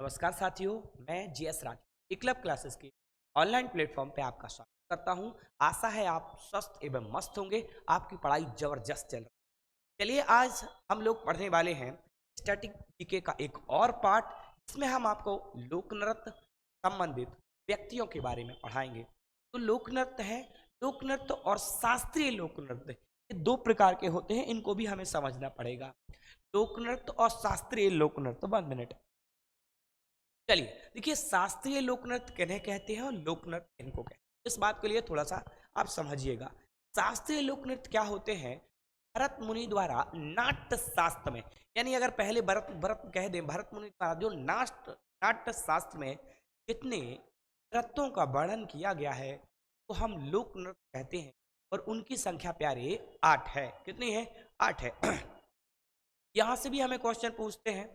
नमस्कार साथियों, मैं जीएस राज क्लब क्लासेस की ऑनलाइन प्लेटफॉर्म पे आपका स्वागत करता हूं। आशा है आप स्वस्थ एवं मस्त होंगे। आपकी पढ़ाई जबरदस्त चल रही है। चलिए आज हम लोग पढ़ने वाले हैं स्टैटिक जीके का एक और पार्ट, जिसमें हम आपको लोक नृत्य संबंधित व्यक्तियों के बारे में पढ़ाएंगे। तो लोक नृत्य है, लोक नृत्य और शास्त्रीय लोक नृत्य ये दो प्रकार के होते हैं, इनको भी हमें समझना पड़ेगा। लोक नृत्य और शास्त्रीय लोक नृत्य। 1 मिनट। चलिए देखिए, शास्त्रीय लोक नृत्य किन्हें कहते हैं और लोक नृत्य किनको कहते हैं, इस बात के लिए थोड़ा सा आप समझिएगा। शास्त्रीय लोक नृत्य क्या होते हैं? भरत मुनि द्वारा नाट्य शास्त्र में, यानी अगर पहले भरत भरत कह दें, भरत मुनि द्वारा जो नाट्य शास्त्र में जितने नृत्यों का वर्णन किया गया है तो हम लोक नृत्य कहते हैं। और उनकी संख्या प्यारे 8 है। कितनी है? 8 है। यहां से भी हमें क्वेश्चन पूछते हैं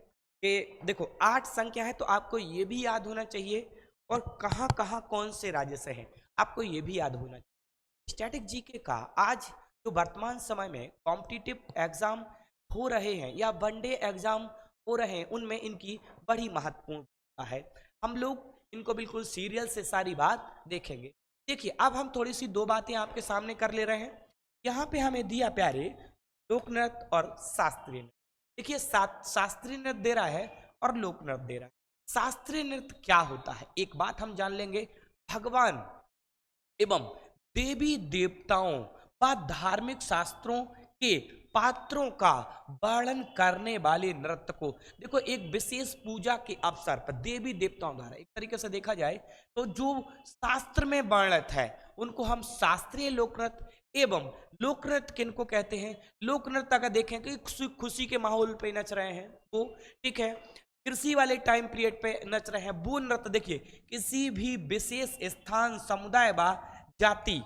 कि देखो 8 संख्या है तो आपको ये भी याद होना चाहिए और कहाँ कहाँ कौन से राज्य से हैं आपको ये भी याद होना चाहिए। स्टैटिक जीके का आज जो वर्तमान समय में कॉम्पिटिटिव एग्जाम हो रहे हैं या वनडे एग्जाम हो रहे हैं, उनमें इनकी बड़ी महत्वपूर्णता है। हम लोग इनको बिल्कुल सीरियल से सारी बात देखेंगे। देखिए अब हम थोड़ी सी दो बातें आपके सामने कर ले रहे हैं। यहाँ पे हमें दिया प्यारे लोक नृत्य और शास्त्रीय नृत्य। देखिए शास्त्रीय नृत्य दे रहा है और लोक नृत्य दे रहा है। शास्त्रीय नृत्य क्या होता है एक बात हम जान लेंगे। भगवान एवं देवी देवताओं व धार्मिक शास्त्रों के पात्रों का वर्णन करने वाले नृत्य को देखो एक विशेष पूजा के अवसर पर देवी देवताओं द्वारा, एक तरीके से देखा जाए तो जो शास्त्र में वर्णित है उनको हम शास्त्रीय लोक नृत्य एवं लोक नृत्य किनको कहते हैं। लोक नृत्य अगर देखें कि खुशी के माहौल पे नच रहे हैं वो ठीक है, कृषि वाले टाइम पीरियड पे नच रहे हैं वो नृत्य। देखिए किसी भी विशेष स्थान समुदाय व जाति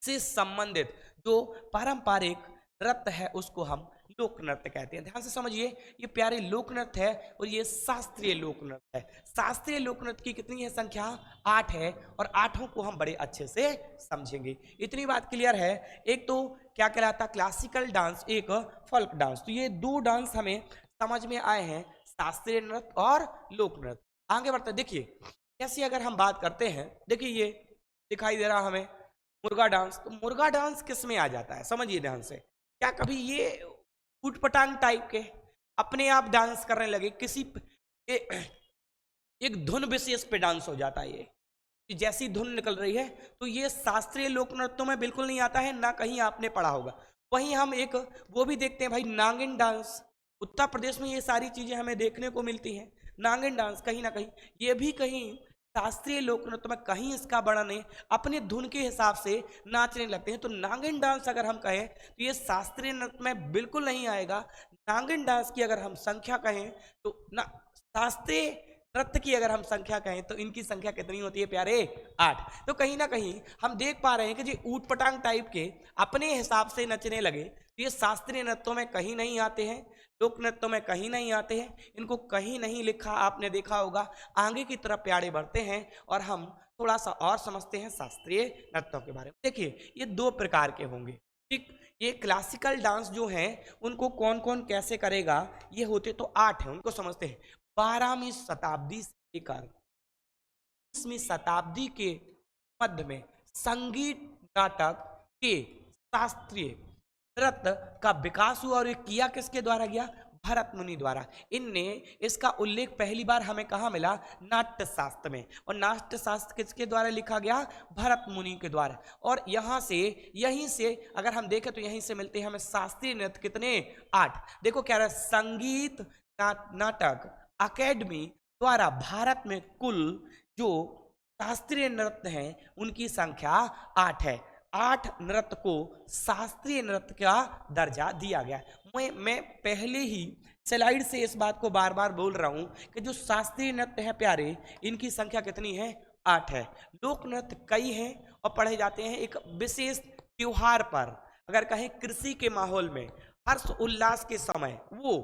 से संबंधित जो पारंपरिक नृत्य है उसको हम लोक नृत्य कहते हैं। ध्यान से समझिए, ये प्यारे लोक नृत्य है और ये शास्त्रीय लोक नृत्य है। शास्त्रीय लोक नृत्य की कितनी है संख्या? 8 है और 8 को हम बड़े अच्छे से समझेंगे। इतनी बात क्लियर है। एक तो क्या कहलाता क्लासिकल डांस, एक फोल्क डांस। तो ये दो डांस हमें समझ में आए हैं, शास्त्रीय नृत्य और लोक नृत्य। आगे बढ़ते देखिए कैसे अगर हम बात करते हैं, देखिए ये दिखाई दे रहा हमें मुर्गा डांस। तो मुर्गा डांस किस में आ जाता है समझिए ध्यान से। क्या कभी ये उटपटांग टाइप के अपने आप डांस करने लगे, किसी एक धुन विशेष पे डांस हो जाता है ये कि जैसी धुन निकल रही है, तो ये शास्त्रीय लोक नृत्यों में बिल्कुल नहीं आता है, ना कहीं आपने पढ़ा होगा। वहीं हम एक वो भी देखते हैं भाई, नागिन डांस। उत्तर प्रदेश में ये सारी चीजें हमें देखने को मिलती हैं। नागिन डांस कहीं ना कहीं ये भी कहीं शास्त्रीय लोक नृत्य में कहीं इसका वर्णन नहीं, अपने धुन के हिसाब से नाचने लगते हैं। तो नागिन डांस अगर हम कहें तो ये शास्त्रीय नृत्य में बिल्कुल नहीं आएगा। नागिन डांस की अगर हम संख्या कहें तो ना, शास्त्रीय नृत्य की अगर हम संख्या कहें तो इनकी संख्या कितनी होती है प्यारे? 8। तो कहीं ना कहीं हम देख पा रहे हैं कि जी ऊट पटांग टाइप के अपने हिसाब से नचने लगे, तो ये शास्त्रीय नृत्यों में कहीं नहीं आते हैं, लोक नृत्यों में कहीं नहीं आते हैं, इनको कहीं नहीं लिखा आपने देखा होगा। आगे की तरफ प्यारे बढ़ते हैं और हम थोड़ा सा और समझते हैं शास्त्रीय नृत्यों के बारे में। देखिए ये दो प्रकार के होंगे, ठीक। ये क्लासिकल डांस जो हैं उनको कौन कौन कैसे करेगा, ये होते तो 8 हैं, उनको समझते हैं। 12वीं शताब्दी से लेकर 20वीं शताब्दी के मध्य में संगीत नाटक के शास्त्रीय नृत्य का विकास हुआ और ये किया किसके द्वारा गया? भरत मुनि द्वारा। इनने इसका उल्लेख पहली बार हमें कहाँ मिला? नाट्य शास्त्र में। और नाट्य शास्त्र किसके द्वारा लिखा गया? भरत मुनि के द्वारा। और यहाँ से यहीं से अगर हम देखें तो यहीं से मिलते हैं हमें शास्त्रीय नृत्य कितने? 8। देखो क्या रहा, संगीत नाटक अकेडमी द्वारा भारत में कुल जो शास्त्रीय नृत्य हैं उनकी संख्या 8 है। 8 नृत्य को शास्त्रीय नृत्य का दर्जा दिया गया। मैं पहले ही स्लाइड से इस बात को बार बार बोल रहा हूं कि जो शास्त्रीय नृत्य है प्यारे, इनकी संख्या कितनी है? 8 है। लोक नृत्य कई हैं और पढ़े जाते हैं एक विशेष त्योहार पर, अगर कहें कृषि के माहौल में हर्ष उल्लास के समय वो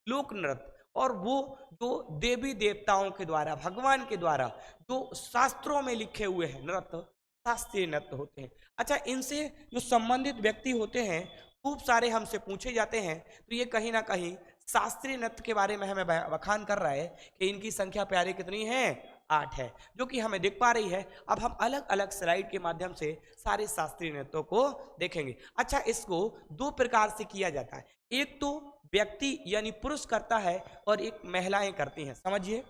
लोक नृत्य, और वो जो देवी देवताओं के द्वारा, भगवान के द्वारा जो शास्त्रों में लिखे हुए हैं नृत्य, शास्त्रीय नृत्य होते हैं। अच्छा, इनसे जो संबंधित व्यक्ति होते हैं खूब सारे हमसे पूछे जाते हैं, तो ये कहीं ना कहीं शास्त्रीय नृत्य के बारे में हमें बखान कर रहा है कि इनकी संख्या प्यारे कितनी है, 8 है, जो कि हमें दिख पा रही है। अब हम अलग अलग स्लाइड के माध्यम से सारे शास्त्रीय नृत्यों को देखेंगे। अच्छा, इसको दो प्रकार से किया जाता है, एक तो व्यक्ति यानी पुरुष करता है और एक महिलाएं करती हैं। समझिए,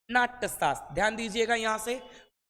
नाट्य शास्त्र, ध्यान दीजिएगा, यहाँ से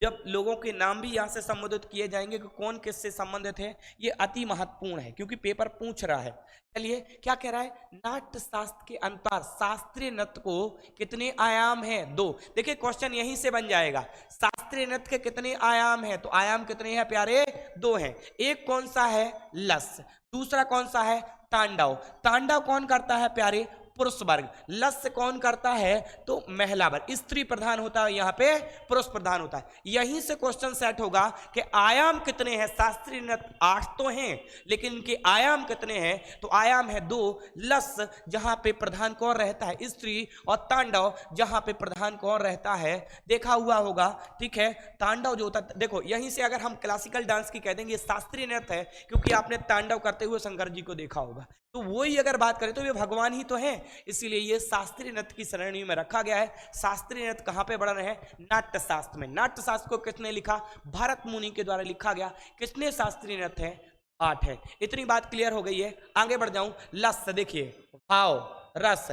जब लोगों के नाम भी यहाँ से संबोधित किए जाएंगे कि कौन किससे संबंधित है, ये अति महत्वपूर्ण है क्योंकि पेपर पूछ रहा है। चलिए, क्या कह रहा है, नाट्य शास्त्र के अनुसार शास्त्रीय नृत्य को कितने आयाम हैं, 2। देखिए, क्वेश्चन यहीं से बन जाएगा, शास्त्रीय नृत्य के कितने आयाम हैं, तो आयाम कितने हैं प्यारे, 2 हैं। एक कौन सा है, लस, दूसरा कौन सा है, तांडव। तांडव कौन करता है प्यारे, पुरुष वर्ग। लस कौन करता है, तो महिला वर्ग। स्त्री प्रधान होता है, यहाँ पे पुरुष प्रधान होता है। यहीं से क्वेश्चन सेट होगा कि आयाम कितने हैं, शास्त्रीय नृत्य 8 तो हैं, लेकिन इनके आयाम कितने हैं, तो आयाम है 2। लस जहां पे प्रधान कौन रहता है, स्त्री, और तांडव जहां पे प्रधान कौन रहता है, देखा हुआ होगा, ठीक है। तांडव जो होता है, देखो यहीं से अगर हम क्लासिकल डांस की कह देंगे शास्त्रीय नृत्य है, क्योंकि आपने तांडव करते हुए शंकर जी को देखा होगा, तो वही अगर बात करें तो वे भगवान ही तो हैं, इसीलिए ये शास्त्रीय नृत्य की श्रेणी में रखा गया है। शास्त्रीय नृत्य कहां पे बढ़ रहे हैं, नाट्य शास्त्र में। नाट्य शास्त्र को किसने लिखा, भरत मुनि के द्वारा लिखा गया। कितने शास्त्रीय नृत्य हैं, 8 है। इतनी बात क्लियर हो गई है, आगे बढ़ जाऊं। लस, देखिए, भाव, रस,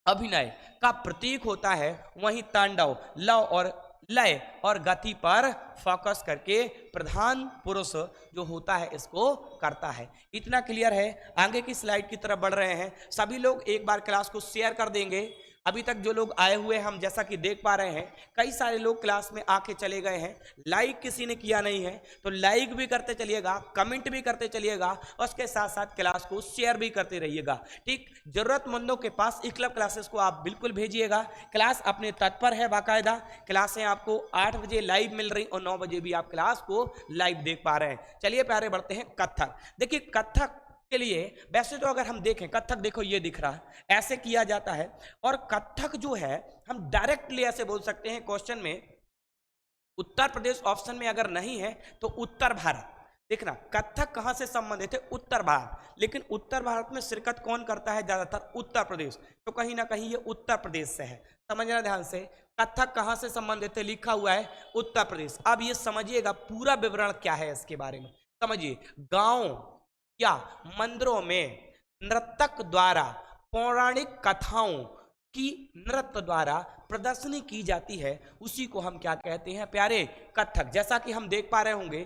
अभिनय का प्रतीक होता है, वहीं तांडव लव और लय और गति पर फोकस करके प्रधान पुरुष जो होता है इसको करता है। इतना क्लियर है। आगे की स्लाइड की तरफ बढ़ रहे हैं। सभी लोग एक बार क्लास को शेयर कर देंगे। अभी तक जो लोग आए हुए हम जैसा कि देख पा रहे हैं, कई सारे लोग क्लास में आके चले गए हैं, लाइक किसी ने किया नहीं है, तो लाइक भी करते चलिएगा, कमेंट भी करते चलिएगा, और उसके साथ साथ क्लास को शेयर भी करते रहिएगा, ठीक। जरूरतमंदों के पास क्लब क्लासेस को आप बिल्कुल भेजिएगा। क्लास अपने तत्पर है, बाकायदा क्लासें आपको 8 बजे लाइव मिल रही और 9 बजे भी आप क्लास को लाइव देख पा रहे हैं। चलिए प्यारे, बढ़ते हैं कथक। देखिए, कथक के लिए वैसे तो अगर हम देखें, कथक देखो ये दिख रहा है, ऐसे किया जाता है। और कथक जो है, हम डायरेक्टली ऐसे बोल सकते हैं क्वेश्चन में, उत्तर प्रदेश ऑप्शन में अगर नहीं है तो उत्तर भारत। देखना, कथक कहां से संबंधित है, उत्तर भारत। लेकिन उत्तर भारत में शिरकत कौन करता है ज्यादातर, उत्तर प्रदेश, तो कहीं ना कहीं ये उत्तर प्रदेश से है। समझना ध्यान से, कथक कहां से संबंधित है, लिखा हुआ है उत्तर प्रदेश। अब ये समझिएगा पूरा विवरण क्या है इसके बारे में, समझिए। गांव या मंदिरों में नर्तक द्वारा पौराणिक कथाओं की नृत्य द्वारा प्रदर्शनी की जाती है, उसी को हम क्या कहते हैं प्यारे, कथक। जैसा कि हम देख पा रहे होंगे,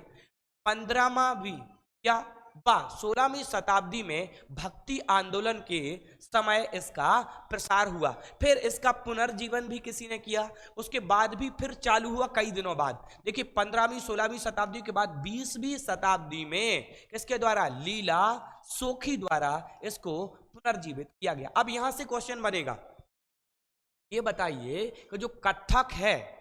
15वीं या 16वीं शताब्दी में भक्ति आंदोलन के समय इसका प्रसार हुआ, फिर इसका पुनर्जीवन भी किसी ने किया, उसके बाद भी फिर चालू हुआ कई दिनों बाद। देखिए, 15वीं 16वीं शताब्दी के बाद 20वीं शताब्दी में किसके द्वारा, लीला सोखी द्वारा इसको पुनर्जीवित किया गया। अब यहां से क्वेश्चन बनेगा, ये बताइए कि जो कथक है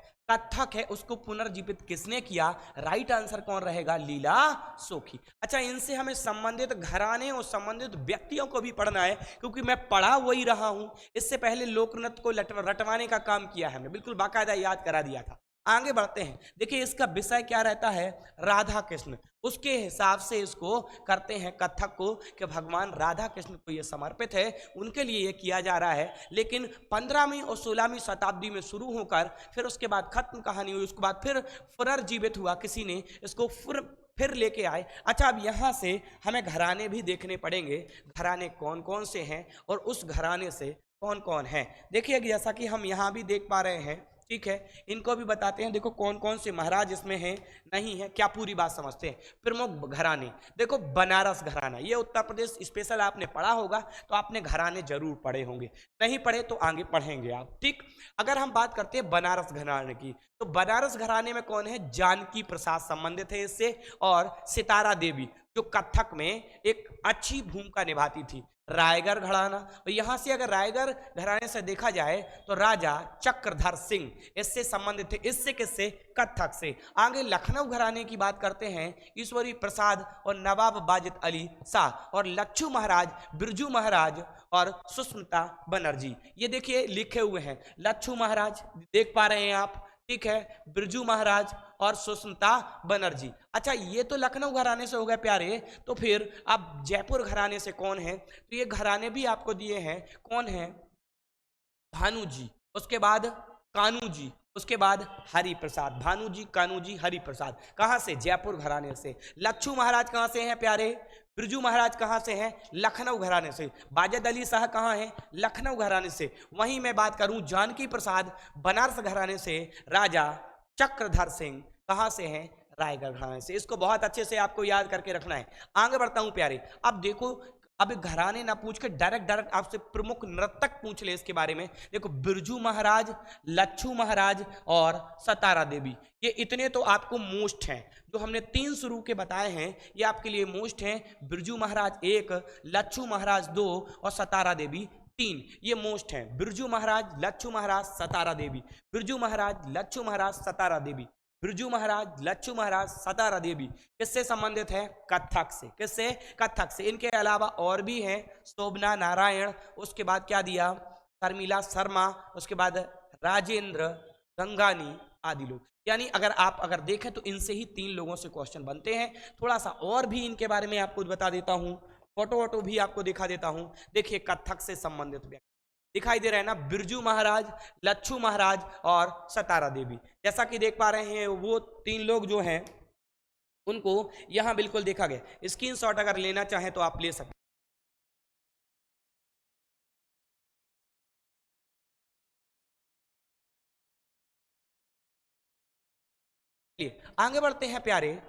उसको पुनर्जीवित किसने किया, राइट आंसर कौन रहेगा, लीला सोखी। अच्छा, इनसे हमें संबंधित घराने और संबंधित व्यक्तियों को भी पढ़ना है, क्योंकि मैं पढ़ा वही रहा हूं। इससे पहले लोक नृत्य को रटवाने का काम किया है, हमने बिल्कुल बाकायदा याद करा दिया था। आगे बढ़ते हैं। देखिए, इसका विषय क्या रहता है, राधा कृष्ण, उसके हिसाब से इसको करते हैं कथक को, कि भगवान राधा कृष्ण को ये समर्पित है, उनके लिए ये किया जा रहा है। लेकिन 15वीं और 16वीं शताब्दी में शुरू होकर फिर उसके बाद खत्म कहानी हुई, उसके बाद फिर पुनर्जीवित हुआ, किसी ने इसको फिर लेके आए। अच्छा, अब यहाँ से हमें घराने भी देखने पड़ेंगे, घराने कौन कौन से हैं और उस घराने से कौन कौन हैं। देखिए, जैसा कि हम यहाँ भी देख पा रहे हैं, ठीक है, इनको भी बताते हैं। देखो कौन कौन से महाराज इसमें हैं, नहीं है, क्या पूरी बात समझते हैं। प्रमुख घराने, देखो बनारस घराना, ये उत्तर प्रदेश स्पेशल आपने पढ़ा होगा, तो आपने घराने जरूर पढ़े होंगे, नहीं पढ़े तो आगे पढ़ेंगे आप, ठीक। अगर हम बात करते हैं बनारस घराने की, तो बनारस घराने में कौन है, जानकी प्रसाद संबंधित है इससे, और सितारा देवी, जो कथक में एक अच्छी भूमिका निभाती थी। रायगढ़ घराना, और यहां से अगर रायगढ़ घराने से देखा जाए तो राजा चक्रधर सिंह इससे संबंधित थे, इससे किससे, कथक से। आगे लखनऊ घराने की बात करते हैं, ईश्वरी प्रसाद और नवाब वाजिद अली शाह, और लच्छू महाराज, बिरजू महाराज और सुष्मिता बनर्जी। ये देखिए लिखे हुए हैं, लच्छू महाराज देख पा रहे हैं आप, ठीक है, बिरजू महाराज और सुष्मिता बनर्जी। अच्छा, ये तो लखनऊ घराने से हो गए प्यारे, तो फिर अब जयपुर घराने से कौन है? तो ये घराने भी आपको दिए हैं, कौन है? भानु जी, उसके बाद कानू जी, उसके बाद हरि प्रसाद। भानु जी, कानू जी, हरि प्रसाद। कहाँ से? जयपुर घराने से। लच्छू महाराज कहाँ से हैं प्यारे? बिरजू महाराज कहाँ से हैं? लखनऊ घराने से। बाजद अली शाह कहाँ हैं? लखनऊ घराने से। वहीं मैं बात करूं जानकी प्रसाद बनारस घराने से। राजा चक्रधर सिंह कहाँ से हैं? रायगढ़ घराने से। इसको बहुत अच्छे से आपको याद करके रखना है। आगे बढ़ता हूं प्यारे। अब देखो, अब घराने ना पूछ के डायरेक्ट आपसे प्रमुख नर्तक पूछ ले इसके बारे में। देखो, बिरजू महाराज, लच्छू महाराज और सतारा देवी, ये इतने तो आपको मोस्ट हैं। जो हमने 3 शुरू के बताए हैं ये आपके लिए मोस्ट हैं। बिरजू महाराज 1, लच्छू महाराज 2 और सतारा देवी 3, ये मोस्ट हैं। बिरजू महाराज, लच्छू महाराज, सतारा देवी। बिरजू महाराज, लच्छू महाराज, सतारा देवी। बिरजू महाराज, लच्छू महाराज, सतारा देवी किससे संबंधित है? कथक से। किससे? कथक से। इनके अलावा और भी हैं, शोभना नारायण, उसके बाद क्या दिया? शर्मिला शर्मा, उसके बाद राजेंद्र गंगानी आदि लोग। यानी अगर देखें तो इनसे ही 3 लोगों से क्वेश्चन बनते हैं। थोड़ा सा और भी इनके बारे में आपको बता देता हूं, फोटो वोटो भी आपको दिखा देता हूं। देखिए, कथक से संबंधित व्यक्ति दिखाई दे रहा है ना, बिरजू महाराज, लच्छू महाराज और सतारा देवी। जैसा कि देख पा रहे हैं, वो 3 लोग जो हैं उनको यहां बिल्कुल देखा गया। स्क्रीनशॉट अगर लेना चाहें तो आप ले सकते हैं। आगे बढ़ते हैं प्यारे,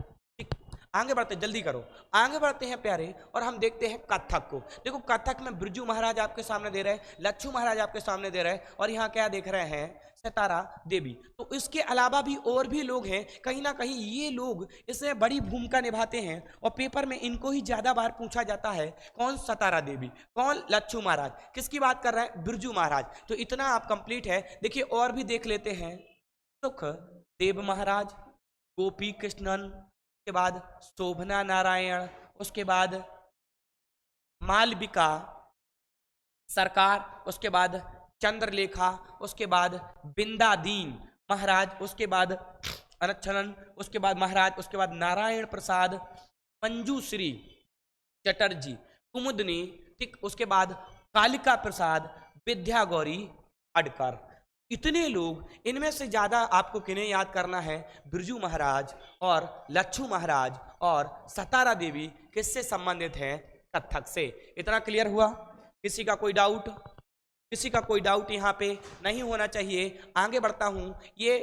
आगे बढ़ते, जल्दी करो, आगे बढ़ते हैं प्यारे, और हम देखते हैं कथक को। देखो, कथक में बिरजू महाराज आपके सामने दे रहे हैं, लच्छू महाराज आपके सामने दे रहे हैं, और यहाँ क्या देख रहे हैं? सतारा देवी। तो इसके अलावा भी और भी लोग हैं, कहीं ना कहीं ये लोग इसमें बड़ी भूमिका निभाते हैं, और पेपर में इनको ही ज्यादा बार पूछा जाता है। कौन? सतारा देवी। कौन? लच्छू महाराज। किसकी बात कर रहा है? बिरजू महाराज। तो इतना आप कंप्लीट है। देखिए, और भी देख लेते हैं। सुख देव महाराज, गोपी कृष्णन, उसके बाद शोभना नारायण, उसके बाद मालविका सरकार, उसके बाद चंद्रलेखा, उसके बाद बिंदादीन महाराज, उसके बाद अनच्छनन, उसके बाद महाराज, उसके बाद नारायण प्रसाद, मंजूश्री चटर्जी, कुमुदनी, ठीक, उसके बाद कालिका प्रसाद, विद्या गौरी अडकर। इतने लोग, इनमें से ज्यादा आपको किन्हें याद करना है? बिरजू महाराज और लच्छू महाराज और सतारा देवी किससे संबंधित हैं? कथक से। इतना क्लियर हुआ? किसी का कोई डाउट? किसी का कोई डाउट यहाँ पे नहीं होना चाहिए। आगे बढ़ता हूं। ये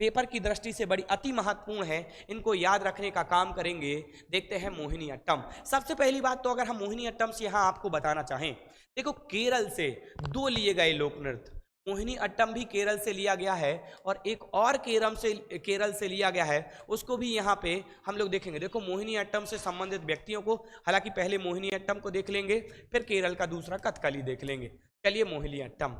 पेपर की दृष्टि से बड़ी अति महत्वपूर्ण है, इनको याद रखने का काम करेंगे। देखते हैं मोहिनी अट्टम। सबसे पहली बात तो अगर हम मोहिनी अट्टम से यहाँ आपको बताना चाहें, देखो, केरल से 2 लिए गए लोक नृत्य। मोहिनी अट्टम भी केरल से लिया गया है, और एक और केरल से लिया गया है, उसको भी यहाँ पे हम लोग देखेंगे। देखो, मोहिनी अट्टम से संबंधित व्यक्तियों को, हालांकि पहले मोहिनी अट्टम को देख लेंगे, फिर केरल का दूसरा कथकली देख लेंगे। चलिए, मोहिनी अट्टम।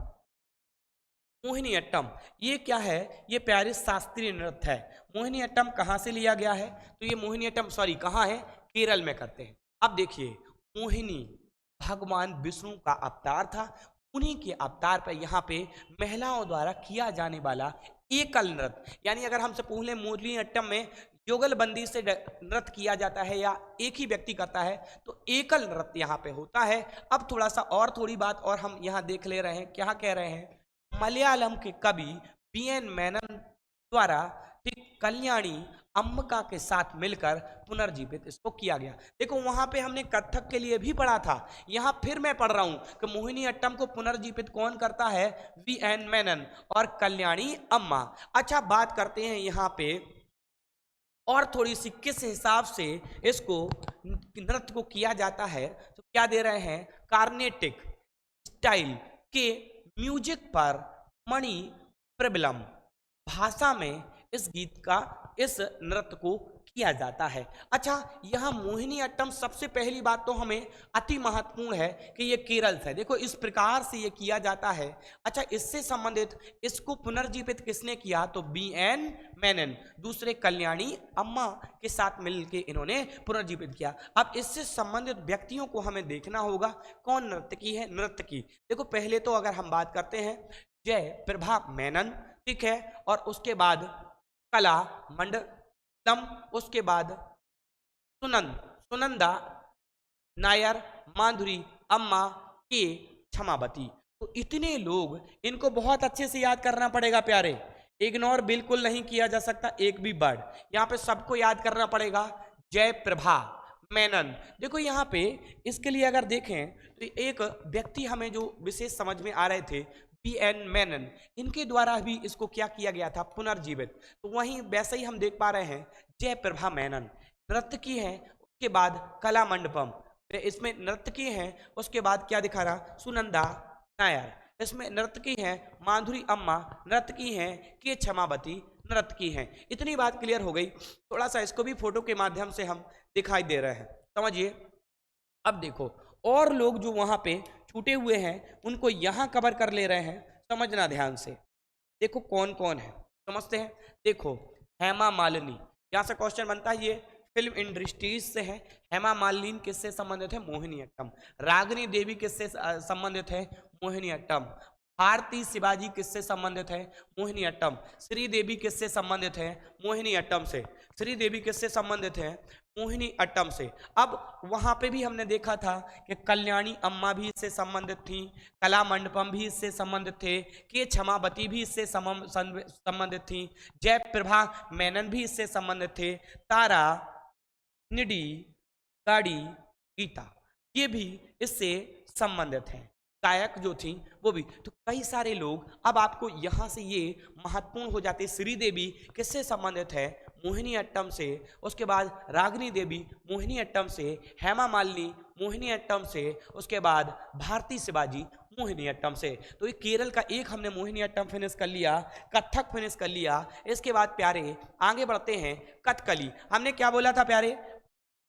मोहिनी अट्टम ये क्या है? ये प्यारे शास्त्रीय नृत्य है। मोहिनी अट्टम कहाँ से लिया गया है? तो ये मोहिनी अट्टम, सॉरी, कहाँ है? केरल में करते हैं। अब देखिए, मोहिनी भगवान विष्णु का अवतार था। उन्हीं के अवतार पर यहाँ पे महिलाओं द्वारा किया जाने वाला एकल नृत्य, यानी अगर हमसे पूछ लें मोहिनी अट्टम में युगलबंदी से नृत्य किया जाता है या एक ही व्यक्ति करता है, तो एकल नृत्य यहाँ पे होता है। अब थोड़ा सा और थोड़ी बात और हम यहाँ देख ले रहे हैं, क्या कह रहे हैं? मलयालम के कवि बीएन मेनन द्वारा, ठीक, कल्याणी अम्मका के साथ मिलकर पुनर्जीवित इसको किया गया। देखो, वहां पे हमने कथक के लिए भी पढ़ा था, यहां फिर मैं पढ़ रहा हूं कि मोहिनी अट्टम को पुनर्जीवित कौन करता है? बीएन मेनन और कल्याणी अम्मा। अच्छा, बात करते हैं यहाँ पे और थोड़ी सी किस हिसाब से इसको नृत्य को किया जाता है। तो क्या दे रहे हैं? कार्नेटिक स्टाइल के म्यूजिक पर मणि प्रबलम भाषा में इस गीत का, इस नृत्य को किया जाता है। अच्छा, यहां मोहिनी अट्टम सबसे पहली बात तो हमें अति महत्वपूर्ण है कि ये केरल से, देखो, इस प्रकार से ये किया जाता है। अच्छा, इससे संबंधित इसको पुनर्जीवित किसने किया? तो बीएन मेनन, दूसरे कल्याणी अम्मा के साथ मिलकर इन्होंने पुनर्जीवित किया। अब इससे संबंधित व्यक्तियों को हमें देखना होगा कौन नर्तकी है, नृत्य की। देखो, पहले तो अगर हम बात करते हैं जय प्रभा मेनन, ठीक है, और उसके बाद कला मंडलम, उसके बाद सुनंदा नायर, माधुरी, अम्मा, के, क्षमावती। तो इतने लोग, इनको बहुत अच्छे से याद करना पड़ेगा प्यारे, इग्नोर बिल्कुल नहीं किया जा सकता एक भी वर्ड, यहाँ पे सबको याद करना पड़ेगा। जयप्रभा मेनन, देखो यहाँ पे इसके लिए अगर देखें तो एक व्यक्ति हमें जो विशेष समझ में आ रहे थे, पी.एन. मेनन, इनके द्वारा भी इसको क्या किया गया था, पुनर्जीवित। तो वहीं वैसे ही हम देख पा रहे हैं जयप्रभा मेनन नर्तकी है, उसके बाद कला मंडपम, इसमें नर्तकी है, उसके बाद क्या दिखा रहा, सुनंदा नायर, इसमें नर्तकी है, माधुरी अम्मा नर्तकी है, के क्षमावती नर्तकी है। इतनी बात क्लियर हो गई। थोड़ा सा इसको भी फोटो के माध्यम से हम दिखाई दे रहे हैं, समझिए। अब देखो और लोग जो वहां पे छूटे हुए हैं उनको यहां कवर कर ले रहे हैं, समझना ध्यान से। देखो कौन कौन है, समझते हैं। देखो हेमा मालिनी, यहां से क्वेश्चन बनता है, ये फिल्म इंडस्ट्रीज से है। हेमा मालिनी किससे संबंधित है, मोहिनीअट्टम। रागिनी देवी किससे संबंधित है, मोहिनीअट्टम। भारती शिवाजी किससे संबंधित है, मोहिनीअट्टम। श्रीदेवी किससे संबंधित है, मोहिनीअट्टम से। श्रीदेवी किससे संबंधित है, मोहिनीअट्टम से। अब वहां पे भी हमने देखा था कि कल्याणी अम्मा भी इससे संबंधित थी, कला मंडपम भी इससे संबंधित थे, के क्षमावती भी इससे संबंधित थी, जयप्रभा मेनन भी इससे संबंधित थे, तारा, निडी, गाड़ी, गीता, ये भी इससे संबंधित हैं। गायक जो थी वो भी। तो कई सारे लोग, अब आपको यहां से ये महत्वपूर्ण हो जाते। श्रीदेवी किससे संबंधित है, मोहिनीअट्टम से। उसके बाद रागिनी देवी मोहिनीअट्टम से, हेमा मालिनी मोहिनीअट्टम से, उसके बाद भारती शिवाजी मोहिनीअट्टम से। तो ये केरल का एक हमने मोहिनीअट्टम फिनिश कर लिया, कथक फिनिश कर लिया। इसके बाद प्यारे आगे बढ़ते हैं, कथकली। हमने क्या बोला था प्यारे,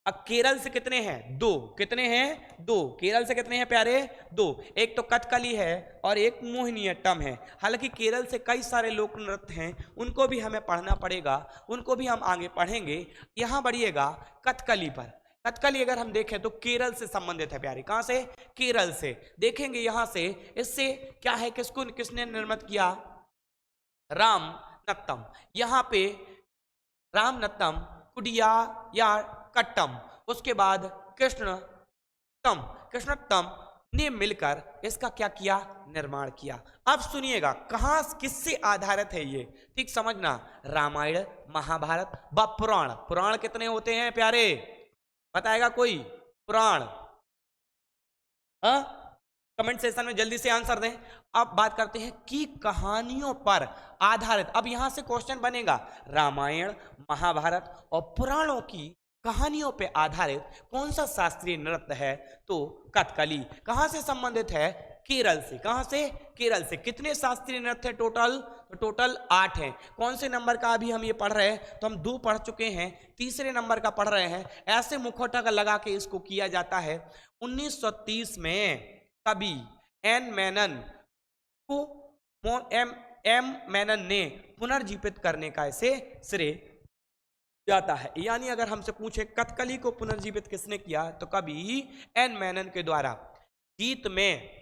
अब केरल से कितने हैं, दो। कितने हैं, दो। केरल से कितने हैं प्यारे, दो। एक तो कथकली है और एक मोहिनीअट्टम है। हालांकि केरल से कई सारे लोक नृत्य हैं, उनको भी हमें पढ़ना पड़ेगा, उनको भी हम आगे पढ़ेंगे। यहां बढ़िएगा कथकली पर। कथकली अगर हम देखें तो केरल से संबंधित है प्यारे, कहां से, केरल से। देखेंगे यहां से, इससे क्या है, किसको किसने निर्मित किया, राम नत्तम। यहां पे राम नत्तम, कुडिया या कट्टम, उसके बाद कृष्णत्तम ने मिलकर इसका क्या किया, निर्माण किया। अब सुनिएगा कहां किससे आधारित है ये, ठीक समझना। रामायण, महाभारत व पुराण। पुराण कितने होते हैं प्यारे, बताएगा कोई, पुराण, हाँ, कमेंट सेक्शन में जल्दी से आंसर दें। अब बात करते हैं कि कहानियों पर आधारित। अब यहां से क्वेश्चन बनेगा, रामायण, महाभारत और पुराणों की कहानियों पे आधारित कौन सा शास्त्रीय नृत्य है, तो कथकली। कहां से संबंधित है, केरल से। कहां से, केरल से। कितने शास्त्रीय नृत्य है टोटल, तो टोटल 8 हैं। कौन से नंबर का अभी हम ये पढ़ रहे हैं, तो हम 2 पढ़ चुके हैं, तीसरे नंबर का पढ़ रहे हैं। ऐसे मुखौटा का लगा के इसको किया जाता है। 1930 में कवि एन मेनन को एम मेनन ने पुनर्जीवित करने का इसे श्रेय जाता है। यानी अगर हमसे पूछे कथकली को पुनर्जीवित किसने किया, तो कवि एन मेनन के द्वारा। गीत में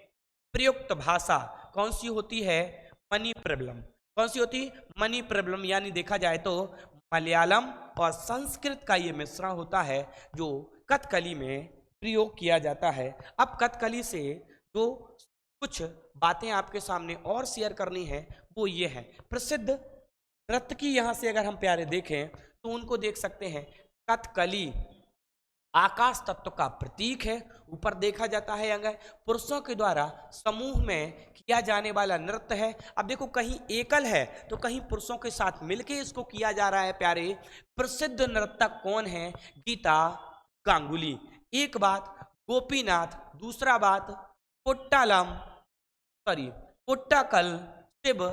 प्रयुक्त भाषा कौन सी होती है, मणिप्रबलम। कौन सी होती, मणिप्रबलम। यानी देखा जाए तो मलयालम और संस्कृत का ये मिश्रण होता है जो कथकली में प्रयोग किया जाता है। अब कथकली से जो कुछ बातें आपके सामने और शेयर करनी है वो ये है, प्रसिद्ध नर्तकी यहां से अगर हम प्यारे देखें तो उनको देख सकते हैं। कथकली आकाश तत्व का प्रतीक है, ऊपर देखा जाता है। अगर पुरुषों के द्वारा समूह में किया जाने वाला नृत्य है। अब देखो कहीं एकल है तो कहीं पुरुषों के साथ मिलके इसको किया जा रहा है प्यारे। प्रसिद्ध नर्तक कौन है, गीता गांगुली। एक बात गोपीनाथ, दूसरा बात कोट्टाकल शिव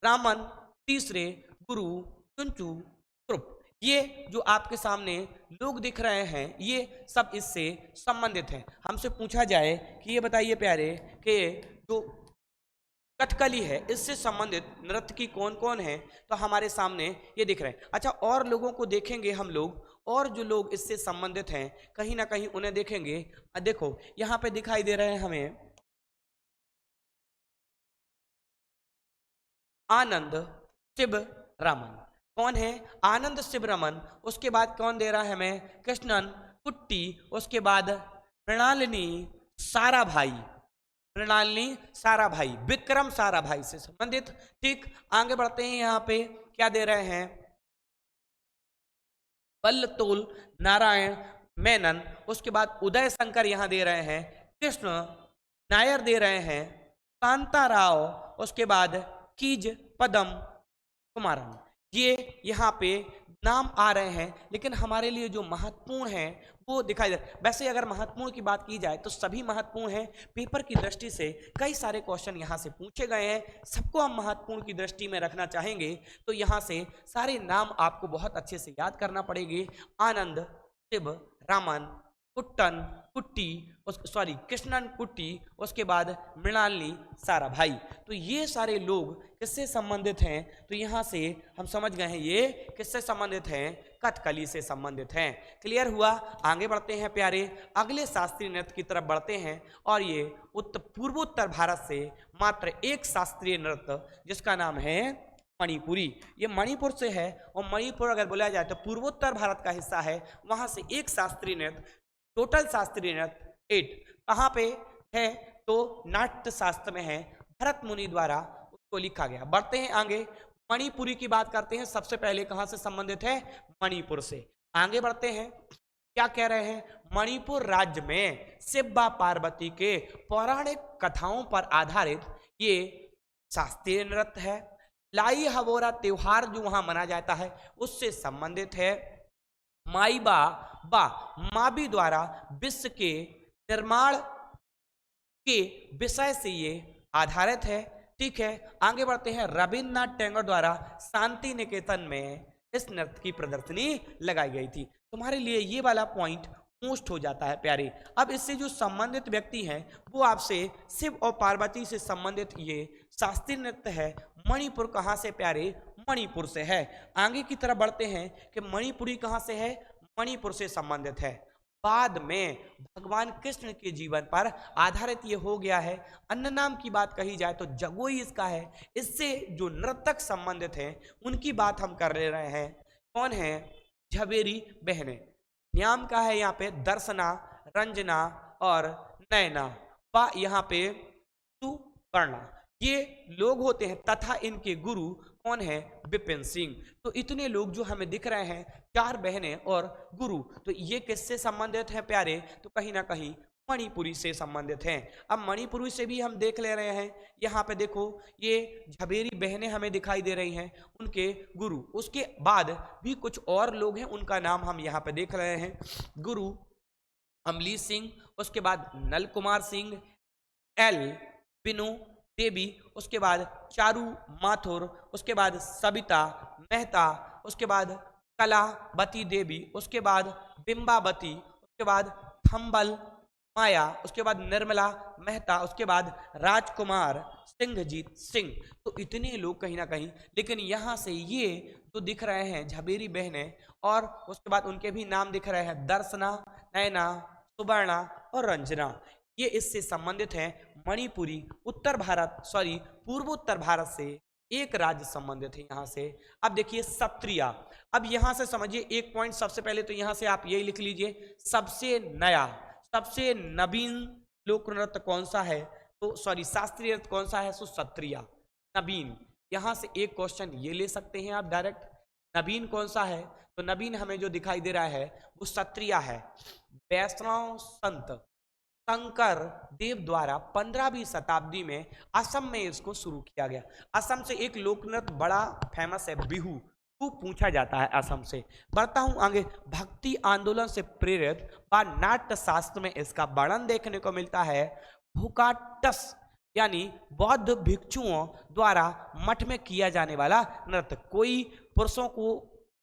रामन, तीसरे गुरु चुंचू ट्रुप। ये जो आपके सामने लोग दिख रहे हैं ये सब इससे संबंधित हैं। हमसे पूछा जाए कि ये बताइए प्यारे कि जो कथकली है इससे संबंधित नृत्य कौन कौन है, तो हमारे सामने ये दिख रहे हैं। अच्छा, और लोगों को देखेंगे हम लोग, और जो लोग इससे संबंधित हैं कहीं ना कहीं उन्हें देखेंगे। देखो यहां पे दिखाई दे रहे हैं हमें आनंद शिव रमन। कौन है? आनंद शिव रमन। उसके बाद कौन दे रहा है हमें? कृष्णन कुट्टी। उसके बाद मृणालिनी साराभाई, मृणालिनी साराभाई, विक्रम साराभाई से संबंधित। ठीक, आगे बढ़ते हैं। यहाँ पे क्या दे रहे हैं? वल्लतोल नारायण मेनन। उसके बाद उदय शंकर यहाँ दे रहे हैं, कृष्ण नायर दे रहे हैं, कांताराव। उसके बाद कीज पदम कुमारन। ये यहाँ पे नाम आ रहे हैं, लेकिन हमारे लिए जो महत्वपूर्ण है वो दिखाई दे। वैसे अगर महत्वपूर्ण की बात की जाए तो सभी महत्वपूर्ण हैं। पेपर की दृष्टि से कई सारे क्वेश्चन यहाँ से पूछे गए हैं, सबको हम महत्वपूर्ण की दृष्टि में रखना चाहेंगे तो यहाँ से सारे नाम आपको बहुत अच्छे से याद करना पड़ेंगे। आनंद शिव रामन कुट्टन कुट्टी, सॉरी कृष्णन कुट्टी, उसके बाद मृणालिनी साराभाई। तो ये सारे लोग किससे संबंधित हैं? तो यहाँ से हम समझ गए हैं ये किससे संबंधित हैं? कथकली से संबंधित हैं। क्लियर हुआ? आगे बढ़ते हैं प्यारे, अगले शास्त्रीय नृत्य की तरफ बढ़ते हैं। और ये पूर्वोत्तर भारत से मात्र एक शास्त्रीय नृत्य जिसका नाम है मणिपुरी। ये मणिपुर से है, और मणिपुर अगर बोला जाए तो पूर्वोत्तर भारत का हिस्सा है। वहां से एक शास्त्रीय नृत्य, टोटल शास्त्रीय नृत्य 8 कहाँ पे है? तो नाट्य शास्त्र में है, भरत मुनि द्वारा उसको लिखा गया। बढ़ते हैं आगे, मणिपुरी की बात करते हैं। सबसे पहले कहाँ से संबंधित है? मणिपुर से। आगे बढ़ते हैं, क्या कह रहे हैं? मणिपुर राज्य में शिव व पार्वती के पौराणिक कथाओं पर आधारित ये शास्त्रीय नृत्य है। लाई हवोरा त्योहार जो वहां मनाया जाता है उससे संबंधित है। माईबा बा माबी द्वारा विश्व के निर्माण के विषय से ये आधारित है। ठीक है, आगे बढ़ते हैं। रविन्द्रनाथ टैगोर द्वारा शांति निकेतन में इस नृत्य की प्रदर्शनी लगाई गई थी। तुम्हारे लिए ये वाला पॉइंट मोस्ट हो जाता है प्यारे। अब इससे जो संबंधित व्यक्ति हैं वो आपसे शिव और पार्वती से संबंधित ये शास्त्रीय नृत्य है। मणिपुर कहाँ से प्यारे? मणिपुर से है। आगे की तरफ बढ़ते हैं कि मणिपुरी कहाँ से है? मणिपुर से संबंधित है। बाद में भगवान कृष्ण के जीवन पर आधारित ये हो गया है। अन्य नाम की बात कही जाए तो जगोई इसका है। इससे जो नर्तक संबंधित हैं उनकी बात हम कर ले रहे हैं। कौन है? झवेरी बहनें। नाम का है यहाँ पे दर्शना, रंजना और नैना, व यहाँ पे सुपर्णा, ये लोग होते हैं। तथा इनके गुरु कौन है? विपिन सिंह। तो इतने लोग जो हमें दिख रहे हैं, 4 बहनें और गुरु, तो ये किससे संबंधित हैं प्यारे? तो कहीं ना कहीं मणिपुरी से संबंधित हैं। अब मणिपुरी से भी हम देख ले रहे हैं। यहाँ पे देखो, ये झवेरी बहनें हमें दिखाई दे रही हैं, उनके गुरु। उसके बाद भी कुछ और लोग हैं, उनका नाम हम यहाँ पे देख रहे हैं। गुरु अमलीश सिंह, उसके बाद नल कुमार सिंह, एल बिनु देवी, उसके बाद चारू माथुर, उसके बाद सबिता मेहता, उसके बाद कलावती देवी, उसके बाद बिंबावती, उसके बाद थम्बल माया, उसके बाद निर्मला मेहता, उसके बाद राजकुमार सिंहजीत सिंह। तो इतने लोग कहीं ना कहीं, लेकिन यहाँ से ये जो दिख रहे हैं झवेरी बहनें, और उसके बाद उनके भी नाम दिख रहे हैं दर्शना, नैना, सुवर्णा और रंजना, ये इससे संबंधित हैं। मणिपुरी उत्तर भारत, सॉरी पूर्वोत्तर भारत से एक राज्य संबंधित है यहाँ से। अब देखिए सत्रिया। अब यहाँ से समझिए एक पॉइंट। सबसे पहले तो यहाँ से आप यही लिख लीजिए, सबसे नया, सबसे नवीन लोक नृत्य कौन सा है? तो सॉरी शास्त्रीय नृत्य कौन सा है? सो सत्रिया, नवीन। यहाँ से एक क्वेश्चन ये ले सकते हैं आप डायरेक्ट, नवीन कौन सा है? तो नवीन हमें जो दिखाई दे रहा है वो सत्रिया है। वैष्णव संत शंकर देव द्वारा 15वीं शताब्दी में असम में इसको शुरू किया गया। असम से एक लोकनृत्य बड़ा फेमस है, बिहू, खूब पूछा जाता है असम से। बढ़ता हूं आगे, भक्ति आंदोलन से प्रेरित व नाट्य शास्त्र में इसका वर्णन देखने को मिलता है। भूकाटस यानी बौद्ध भिक्षुओं द्वारा मठ में किया जाने वाला नृत्य। कोई पुरुषों को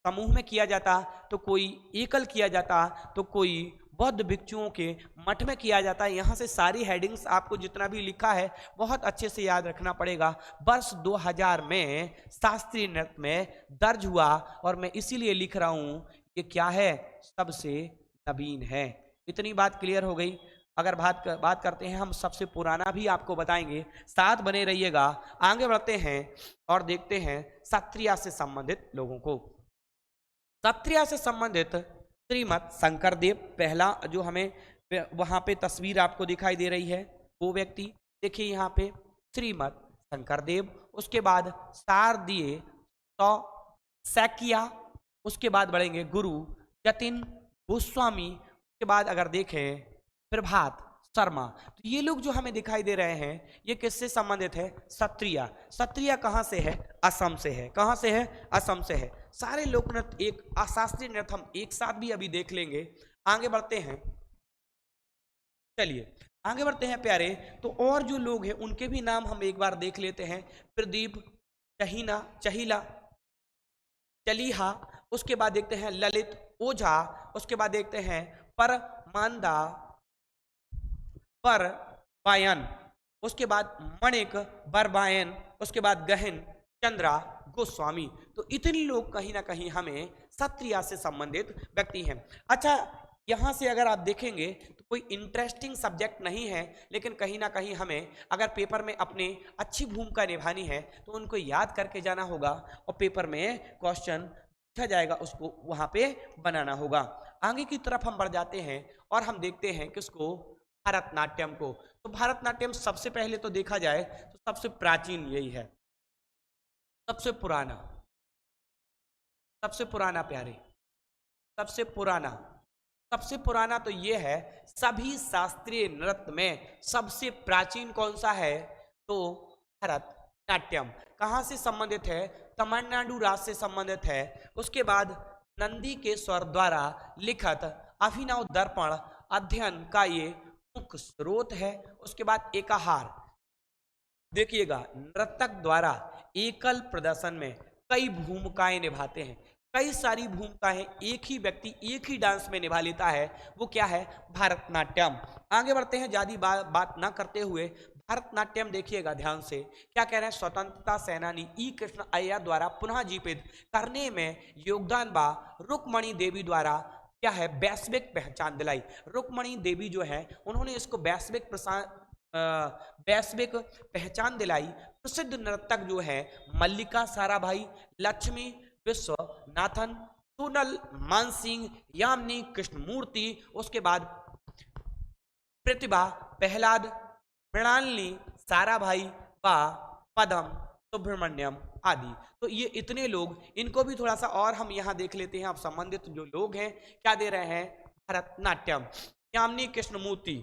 समूह में किया जाता, तो कोई एकल किया जाता, तो कोई बौद्ध भिक्षुओं के मठ में किया जाता है। यहाँ से सारी हेडिंग्स आपको जितना भी लिखा है बहुत अच्छे से याद रखना पड़ेगा। वर्ष 2000 में शास्त्रीय नृत्य में दर्ज हुआ, और मैं इसीलिए लिख रहा हूँ ये क्या है? सबसे नवीन है। इतनी बात क्लियर हो गई। अगर बात करते हैं हम सबसे पुराना भी आपको बताएंगे, साथ बने रहिएगा। आगे बढ़ते हैं और देखते हैं क्षत्रिय से संबंधित लोगों को। क्षत्रिय से संबंधित श्रीमद शंकरदेव, पहला जो हमें वहां पे तस्वीर आपको दिखाई दे रही है वो व्यक्ति देखिए यहाँ पे श्रीमद शंकरदेव, उसके बाद शारदीय तो सैकिया, उसके बाद बढ़ेंगे गुरु जतिन गोस्वामी, उसके बाद अगर देखें प्रभात शर्मा। तो ये लोग जो हमें दिखाई दे रहे हैं ये किससे संबंधित है? क्षत्रिय। क्षत्रिय कहाँ से है? असम से है। कहाँ से है? असम से है। सारे लोक नृत्य, एक अशास्त्रीय नृत्य हम एक साथ भी अभी देख लेंगे। आगे बढ़ते हैं, चलिए आगे बढ़ते हैं प्यारे। तो और जो लोग हैं उनके भी नाम हम एक बार देख लेते हैं। प्रदीप चहीला चलीहा, उसके बाद देखते हैं ललित ओझा, उसके बाद देखते हैं परमानंदा बायन, उसके बाद मणिक बरबायन, उसके बाद गहन चंद्रा गोस्वामी। तो इतने लोग कहीं ना कहीं हमें क्षत्रिय से संबंधित व्यक्ति हैं। अच्छा, यहां से अगर आप देखेंगे तो कोई इंटरेस्टिंग सब्जेक्ट नहीं है, लेकिन कहीं ना कहीं हमें अगर पेपर में अपनी अच्छी भूमिका निभानी है तो उनको याद करके जाना होगा और पेपर में क्वेश्चन पूछा जाएगा, उसको वहां पे बनाना होगा। आगे की तरफ हम बढ़ जाते हैं और हम देखते हैं किसको? भरतनाट्यम को। तो भरतनाट्यम सबसे पहले तो देखा जाए तो सबसे प्राचीन यही है, सबसे पुराना प्यारे, सबसे पुराना तो ये है। सभी शास्त्रीय नृत्य में सबसे प्राचीन कौन सा है? तो भरतनाट्यम। कहाँ से संबंधित है? तमिलनाडु राज्य से संबंधित है। उसके बाद नंदी के स्वर द्वारा लिखित अभिनव दर्पण अध्ययन का ये मुख्य स्रोत है। उसके बाद एकाहार, देखिएगा नर्तक द्वारा एकल प्रदर्शन में कई भूमिकाएं निभाते हैं, कई सारी भूमिकाएं एक ही व्यक्ति एक ही डांस में निभा लेता है, वो क्या है? भरतनाट्यम। आगे बढ़ते हैं, ज्यादा बात ना करते हुए भरतनाट्यम देखिएगा ध्यान से, क्या कह रहे हैं? स्वतंत्रता सेनानी ई कृष्ण अय्यर द्वारा पुनः जीवित करने में योगदान बा रुक्मणी देवी द्वारा क्या है? वैश्विक पहचान दिलाई। रुक्मणी देवी जो है उन्होंने इसको वैश्विक पहचान दिलाई। प्रसिद्ध नर्तक जो है मल्लिका साराभाई, लक्ष्मी विश्वनाथन, सोनल मानसिंह, यामिनी कृष्णमूर्ति, उसके बाद प्रतिभा प्रहलाद, मृणालिनी साराभाई व पदम सुब्रमण्यम आदि। तो ये इतने लोग, इनको भी थोड़ा सा और हम यहाँ देख लेते हैं। अब संबंधित जो लोग हैं क्या दे रहे हैं? भरतनाट्यम। यामिनी कृष्णमूर्ति,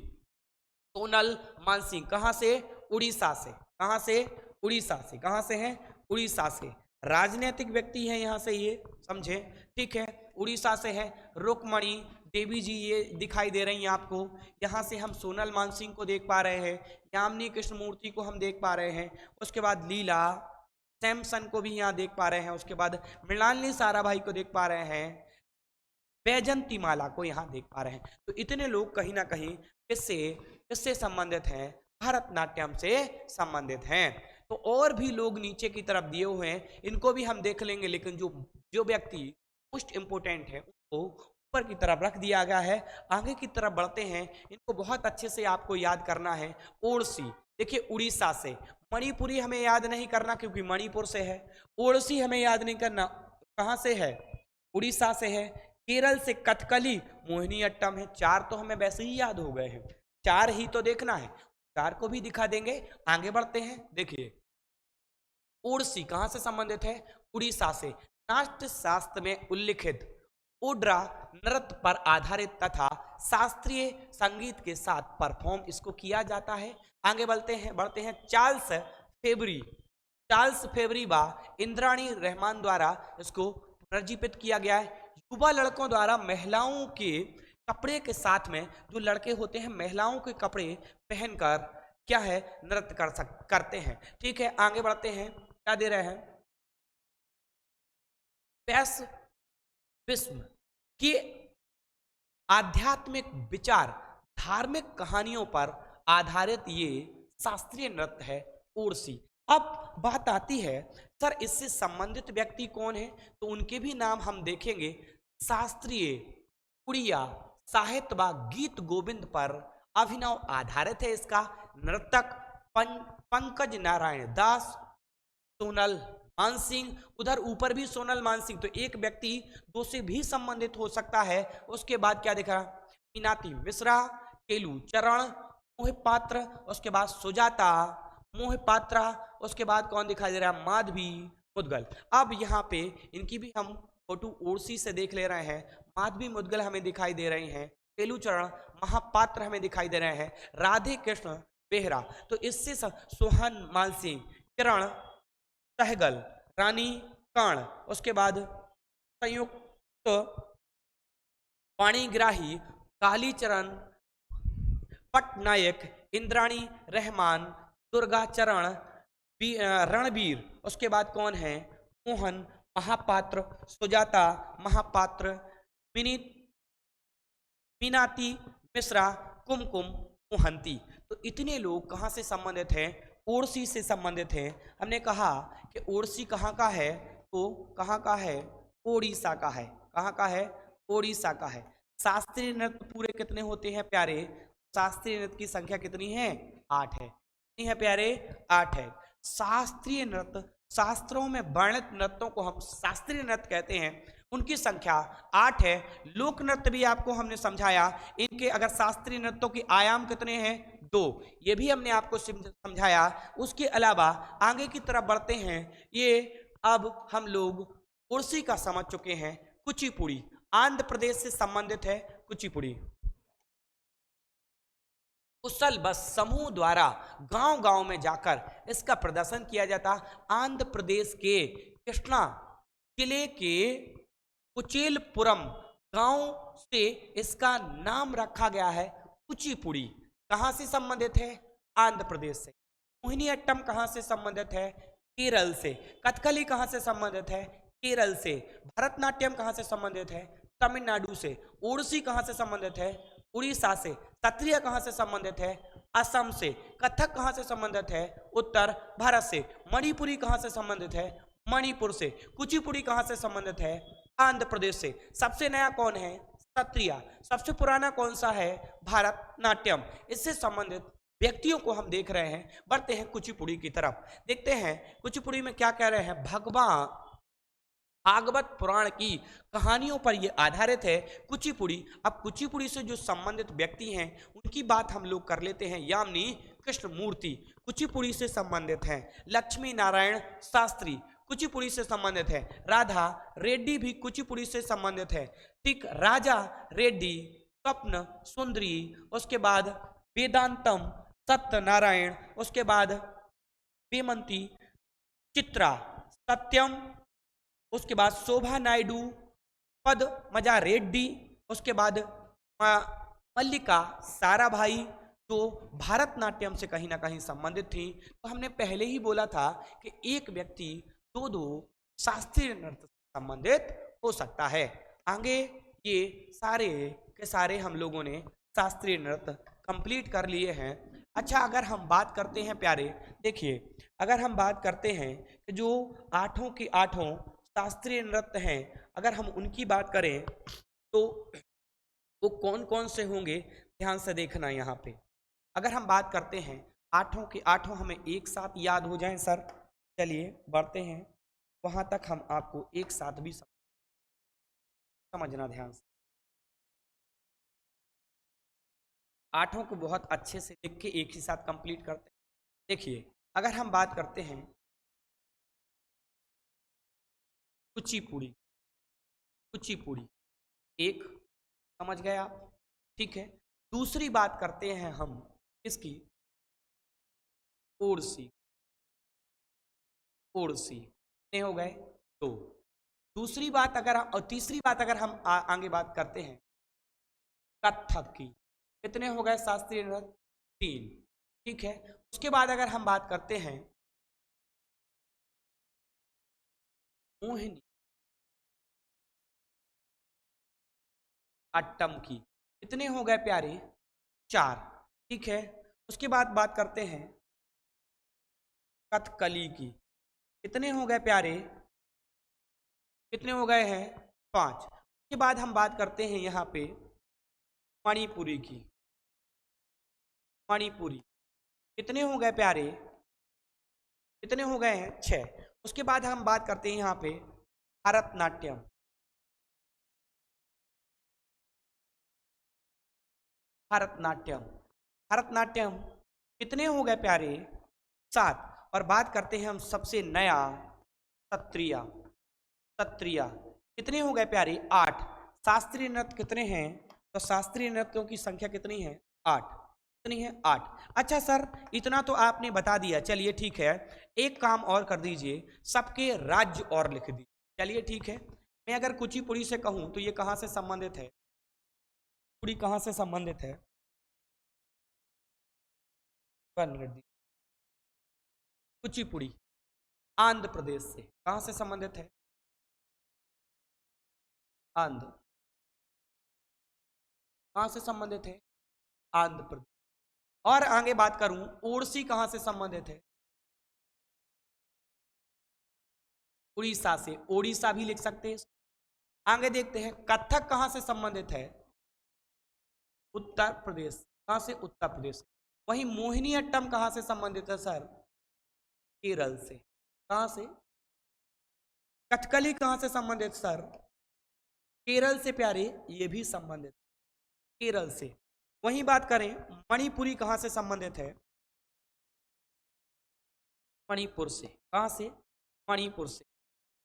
सोनल मानसिंह, कहाँ से? उड़ीसा से। कहाँ से? उड़ीसा से। कहाँ से हैं? उड़ीसा से। राजनीतिक व्यक्ति हैं यहाँ से, ये समझे, ठीक है, उड़ीसा से है। रुक्मणी देवी जी ये दिखाई दे रही हैं आपको। यहाँ से हम सोनल मानसिंह को देख पा रहे हैं, यामिनी कृष्णमूर्ति को हम देख पा रहे हैं, उसके बाद लीला सैमसन को भी यहाँ देख पा रहे हैं, उसके बाद मृणालिनी साराभाई को देख पा रहे हैं, बैजंती माला को यहाँ देख पा रहे हैं। तो इतने लोग कहीं ना कहीं इससे संबंधित हैं? भरतनाट्यम से संबंधित हैं। तो और भी लोग नीचे की तरफ दिए हुए हैं, इनको भी हम देख लेंगे, लेकिन जो व्यक्ति मोस्ट इंपोर्टेंट है उनको ऊपर की तरफ रख दिया गया है। आगे की तरफ बढ़ते हैं, इनको बहुत अच्छे से आपको याद करना है। ओड़सी, देखिए उड़ीसा से। मणिपुरी हमें याद नहीं करना क्योंकि मणिपुर से है। ओड़सी हमें याद नहीं करना, कहाँ से है? उड़ीसा से है। केरल से कथकली, मोहिनीअट्टम है। चार तो हमें वैसे ही याद हो गए हैं, चार ही तो देखना है, चार को भी दिखा देंगे। आगे बढ़ते हैं, देखिए ओड़सी कहां से संबंधित है? उड़ीसा से। नाट्य शास्त्र में उल्लिखित ओड्रा नृत्य पर आधारित तथा शास्त्रीय संगीत के साथ परफॉर्म इसको किया जाता है। आगे बढ़ते हैं चार्ल्स फेबरी व इंद्राणी रहमान द्वारा इसको पुनर्जीवित किया गया है। युवा लड़कों द्वारा महिलाओं के कपड़े के साथ में, जो लड़के होते हैं महिलाओं के कपड़े पहनकर क्या है? नृत्य करते हैं, ठीक है। आगे बढ़ते हैं, क्या दे रहे हैं? विश्व के आध्यात्मिक विचार, धार्मिक कहानियों पर आधारित ये शास्त्रीय नृत्य है ओड़सी। अब बात आती है सर इससे संबंधित व्यक्ति कौन है? तो उनके भी नाम हम देखेंगे। शास्त्रीय उड़िया साहित्य व गीत गोविंद पर अभिनव आधारित है इसका। नर्तक पंकज नारायण दास, सोनल मानसिंह, उधर ऊपर भी सोनल मानसिंह, तो एक व्यक्ति दो से भी संबंधित हो सकता है। उसके बाद क्या दिखा, मीनाती मिश्रा, केलू चरण, मोहपात्र, उसके बाद सुजाता मोहपात्रा, उसके बाद कौन दिखाई दे रहा है, माधवी मुदगल। अब यहाँ पे इनकी भी हम फोटो ओरसी से देख ले रहे हैं। माधवी मुदगल हमें दिखाई दे रही हैं, केलूचरण महापात्र हमें दिखाई दे रहे हैं, राधे कृष्ण बेहरा, तो इससे सोहन मानसिंह, किरण सहगल, रानी कर्ण, उसके बाद संयुक्त पाणिग्राही, कालीचरण पटनायक, इंद्राणी रहमान, दुर्गा चरण रणवीर, उसके बाद कौन है, मोहन महापात्र, सुजाता महापात्र, मीनाती मिश्रा, कुमकुम मोहंती। तो इतने लोग कहाँ से संबंधित हैं, ओरसी से संबंधित हैं। हमने कहा कि ओरसी कहाँ का है, तो कहाँ का है, ओडिशा का है। कहाँ का है, ओडिशा का है। शास्त्रीय नृत्य पूरे कितने होते हैं प्यारे, शास्त्रीय नृत्य की संख्या कितनी है, 8 है। कितनी है प्यारे, 8 है। शास्त्रीय नृत्य, शास्त्रों में वर्णित नृत्यों को हम शास्त्रीय नृत्य कहते हैं, उनकी संख्या 8 है। लोक नृत्य भी आपको हमने समझाया, इनके अगर शास्त्रीय नृत्यों के आयाम कितने हैं, 2, ये भी हमने आपको समझाया। उसके अलावा आगे की तरफ बढ़ते हैं, ये अब हम लोग ओडिसी का समझ चुके हैं। कुचिपुड़ी आंध्र प्रदेश से संबंधित है। कुचिपुड़ी कुशल बस समूह द्वारा गांव गांव में जाकर इसका प्रदर्शन किया जाता। आंध्र प्रदेश के कृष्णा जिले के कुचेलपुरम गांव से इसका नाम रखा गया है कुचिपुड़ी। कहां से संबंधित है, आंध्र प्रदेश से। मोहिनीअट्टम कहां से संबंधित है, केरल से। कथकली कहां से संबंधित है, केरल से। भरतनाट्यम कहां से संबंधित है, तमिलनाडु से। ओडिसी कहां से संबंधित है, उड़ीसा से। सत्रिय कहां से संबंधित है, असम से। कथक कहां से संबंधित है, उत्तर भारत से। मणिपुरी कहां से संबंधित है, मणिपुर से। कुचिपुड़ी कहां से संबंधित है, आंध्र प्रदेश से। सबसे नया कौन है, सत्रिया। सबसे पुराना कौन सा है, भारतनाट्यम। इससे संबंधित व्यक्तियों को हम देख रहे हैं। बढ़ते हैं कुचिपुड़ी की तरफ, देखते हैं कुचिपुड़ी में क्या कह रहे हैं। भगवान भागवत पुराण की कहानियों पर यह आधारित है कुचिपुड़ी। अब कुचिपुड़ी से जो संबंधित व्यक्ति हैं उनकी बात हम लोग कर लेते हैं। यामिनी कृष्णमूर्ति कुचिपुड़ी से संबंधित हैं। लक्ष्मी नारायण शास्त्री कुचिपुड़ी से संबंधित है। राधा रेड्डी भी कुचिपुड़ी से संबंधित है। ठीक, राजा रेड्डी, स्वप्न सुंदरी, उसके बाद वेदांतम सत्यनारायण, उसके बाद बेमंती, चित्रा सत्यम, उसके बाद शोभा नायडू, पद मजा रेड्डी, उसके बाद मल्लिका साराभाई, जो भारतनाट्यम से कहीं ना कहीं संबंधित थी। तो हमने पहले ही बोला था कि एक व्यक्ति दो दो शास्त्रीय नृत्य से संबंधित हो सकता है। आगे ये सारे के सारे हम लोगों ने शास्त्रीय नृत्य कंप्लीट कर लिए हैं। अच्छा, अगर हम बात करते हैं प्यारे, देखिए अगर हम बात करते हैं कि जो 8 के 8 शास्त्रीय नृत्य हैं, अगर हम उनकी बात करें तो वो कौन कौन से होंगे, ध्यान से देखना यहाँ पे। अगर हम बात करते हैं 8 के 8 हमें एक साथ याद हो जाएं सर, चलिए बढ़ते हैं वहाँ तक, हम आपको एक साथ भी समझना ध्यान से। 8 को बहुत अच्छे से लिख के एक ही साथ कंप्लीट करते हैं। देखिए अगर हम बात करते हैं कुचिपुड़ी, कुचिपुड़ी एक समझ गए आप, ठीक है। दूसरी बात करते हैं हम इसकी ओडिसी, ओडिसी कितने हो गए, 2। दूसरी बात अगर हम, और तीसरी बात अगर हम आगे बात करते हैं कथक की, कितने हो गए शास्त्रीय नृत्य, 3, ठीक है। उसके बाद अगर हम बात करते हैं मोहिनी अट्टम की, कितने हो गए प्यारे, 4, ठीक है। उसके बाद बात करते हैं कथकली की, कितने हो गए प्यारे, कितने हो गए हैं, 5। उसके बाद हम बात करते हैं यहाँ पे मणिपुरी की, मणिपुरी। कितने हो गए प्यारे? कितने हो गए हैं? 6। उसके बाद हम बात करते हैं यहाँ पे भारतनाट्यम। भारतनाट्यम, भारतनाट्यम कितने हो गए प्यारे? 7। और बात करते हैं हम सबसे नया सत्रिया। सत्रिया कितने हो गए प्यारे? 8। शास्त्रीय नृत्य कितने हैं? तो शास्त्रीय नृत्यों की संख्या कितनी है? 8। कितनी है? 8। अच्छा सर, इतना तो आपने बता दिया, चलिए ठीक है। एक काम और कर दीजिए, सबके राज्य और लिख दीजिए। चलिए ठीक है। मैं अगर कुचिपुड़ी से कहूं तो ये कहां से संबंधित है? कुचिपुड़ी कहां से संबंधित है? 1 मिनट दीजिए। कुचिपुड़ी आंध्र प्रदेश से। कहां से संबंधित है? आंध्र। कहां से संबंधित है? आंध्र प्रदेश। और आगे बात करूं, ओडिसी कहां से संबंधित है? उड़ीसा से। ओडिशा भी लिख सकते हैं। आगे देखते हैं, कथक कहां से संबंधित है? उत्तर प्रदेश। कहां से? उत्तर प्रदेश। वहीं मोहिनीअट्टम कहां से संबंधित है सर? केरल से। कहां से? कथकली कहां से संबंधित सर? केरल से प्यारे, ये भी संबंधित केरल से। वहीं बात करें, मणिपुरी कहां से संबंधित है? मणिपुर से। कहां से? मणिपुर से।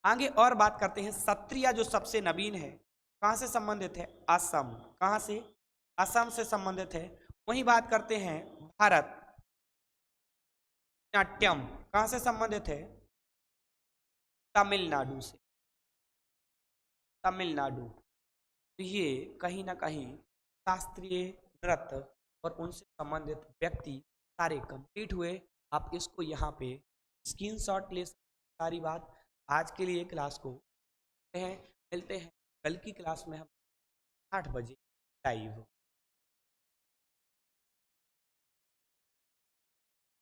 आगे और बात करते हैं, सत्रिया जो सबसे नवीन है, कहां से संबंधित है? असम। कहां से? असम से संबंधित है। वहीं बात करते हैं, भारत नाट्यम कहां से संबंधित है? तमिलनाडु से। तमिलनाडु। तो ये कहीं ना कहीं शास्त्रीय नृत्य और उनसे संबंधित व्यक्ति सारे कंप्लीट हुए। आप इसको यहाँ पे स्क्रीनशॉट ले सकते हैं। सारी बात आज के लिए क्लास को हैं, मिलते हैं कल की क्लास में हम 8 बजे लाइव।